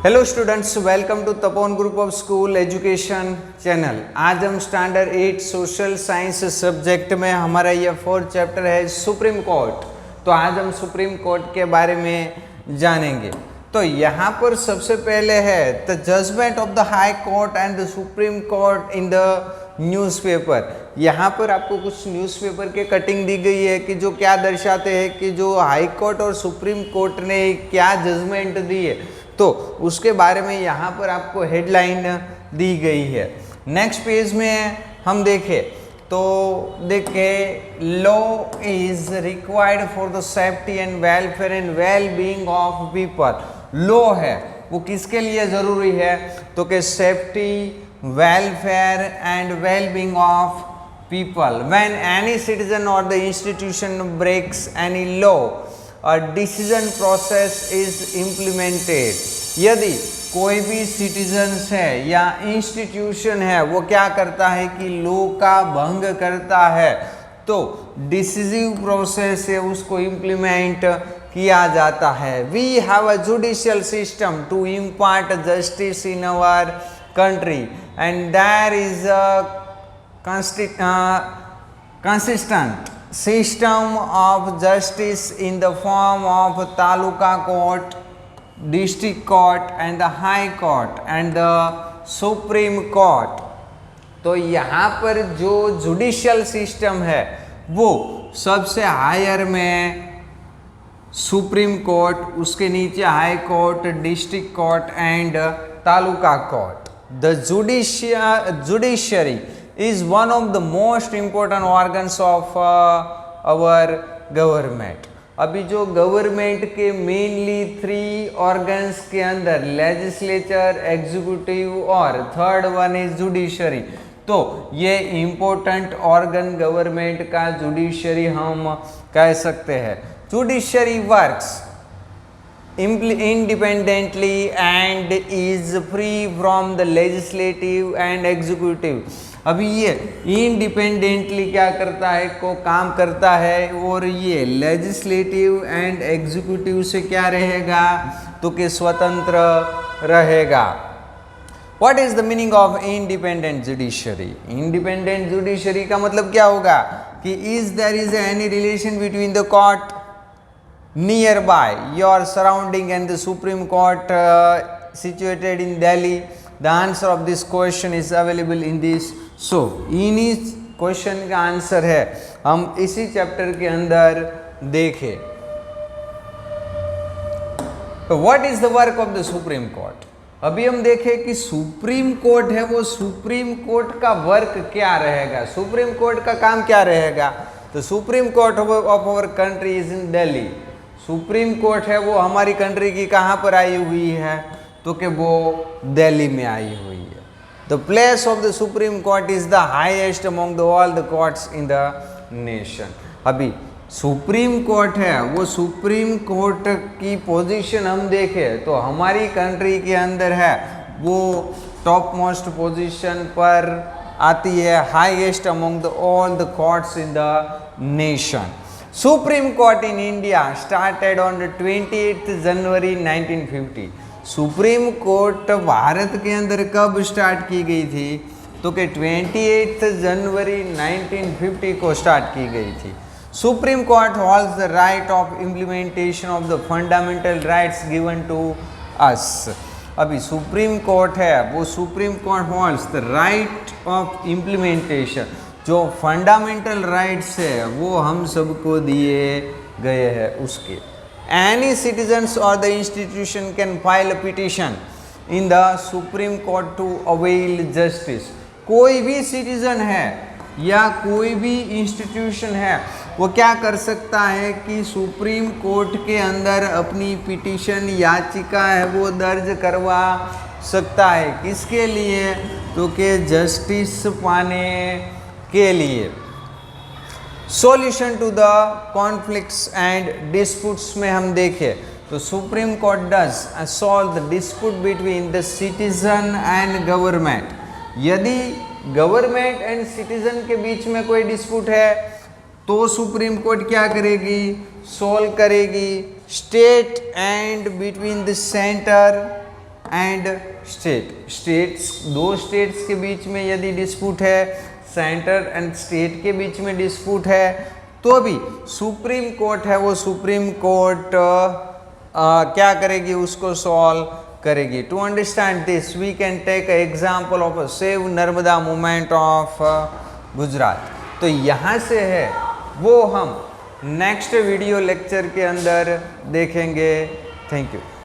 Hello students, welcome to Tapovan group of school education channel. आज हम standard 8 social science subject में हमारा ये 4th चैप्टर है सुप्रीम कोर्ट। तो आज हम सुप्रीम कोर्ट के बारे में जानेंगे। तो यहाँ पर सबसे पहले है the judgment of the High Court and the Supreme Court in the newspaper. यहाँ पर आपको कुछ न्यूज़पेपर के कटिंग दी गई है कि जो क्या दर्शाते हैं कि जो हाई कोर्ट और सुप्रीम कोर्ट ने क्या जजमेंट दी है, तो उसके बारे में यहाँ पर आपको हेडलाइन दी गई है। नेक्स्ट पेज में हम देखें तो law is required for the safety and welfare and well being of people. Law है वो किसके लिए ज़रूरी है, तो कि safety, welfare and well being of people. When any citizen or the institution breaks any law, a decision process is implemented. यदि कोई भी सिटीजन्स है या इंस्टीट्यूशन है वो क्या करता है कि लॉ का भंग करता है, तो डिसिसिव प्रोसेस है उसको इम्प्लीमेंट किया जाता है। We have a judicial system to impart justice in our country and there is a consistent system of justice in the form of taluka court, district court and the high court and the supreme court। तो यहाँ पर जो judicial system है वो सबसे higher में supreme court, उसके नीचे high court, district court and taluka court. The judiciary is one of the most important organs of our government। अभी जो गवर्नमेंट के मेनली 3 ऑर्गन्स के अंदर लेजिस्लेचर, एग्जीक्यूटिव और थर्ड वन इज जुडिशरी। तो ये इम्पोर्टेंट ऑर्गन गवर्नमेंट का जुडिशरी हम कह सकते हैं। Judiciary works independently and is free from the legislative and executive। अभी ये इंडिपेंडेंटली क्या करता है को काम करता है और ये लेजिस्लेटिव एंड एग्जीक्यूटिव से क्या रहेगा, तो कि स्वतंत्र रहेगा। What is the meaning of independent judiciary? Independent judiciary का मतलब क्या होगा कि is there is any relation between the court nearby your surrounding and the Supreme Court situated in Delhi? The answer of this question is available in this। So इन इस question का answer है हम इसी चैप्टर के अंदर देखें। तो what is the work of the Supreme court? अभी हम देखें कि सुप्रीम कोर्ट है वो सुप्रीम कोर्ट का वर्क क्या रहेगा, सुप्रीम कोर्ट का काम क्या रहेगा। तो Supreme Court of our country is in Delhi. Supreme Court है वो हमारी कंट्री की कहाँ पर आई हुई है, तो कि वो दिल्ली में आई हुई है। The place of the Supreme court is the highest among the all the courts in the nation. अभी सुप्रीम कोर्ट है वो सुप्रीम कोर्ट की पोजीशन हम देखें तो हमारी कंट्री के अंदर है वो टॉप मोस्ट पोजीशन पर आती है, highest among the all the courts in the nation. Supreme Court in India started on 28 January 1950। Supreme court Bharat के अंदर कब स्टार्ट की गई थी, तो कि 28 जनवरी 1950 को स्टार्ट की गई थी। Supreme Court holds the right of implementation of the fundamental rights given to us. अभी सुप्रीम कोर्ट है वो Supreme Court holds the right of implementation, जो फंडामेंटल राइट्स है वो हम सबको दिए गए हैं उसके। एनी सिटीजन्स और the institution can file a petition in the Supreme Court to avail justice. कोई भी सिटीजन है या कोई भी इंस्टीट्यूशन है वो क्या कर सकता है कि सुप्रीम कोर्ट के अंदर अपनी पिटिशन, याचिका है वो दर्ज करवा सकता है। किसके लिए, तो कि जस्टिस पाने के लिए। Solution to the conflicts and disputes में हम देखें तो Supreme Court does solve the dispute between the citizen and government. यदि गवर्नमेंट एंड सिटीजन के बीच में कोई डिस्प्यूट है तो सुप्रीम कोर्ट क्या करेगी, सॉल्व करेगी। State and between the centre and state. States, दो स्टेट्स के बीच में यदि डिस्प्यूट है, सेंटर एंड स्टेट के बीच में डिस्प्यूट है, तो भी सुप्रीम कोर्ट है वो सुप्रीम कोर्ट क्या करेगी, उसको सॉल्व करेगी। To understand this we can take example of save Narmada movement of Gujarat. तो यहाँ से है वो हम नेक्स्ट वीडियो लेक्चर के अंदर देखेंगे। Thank you.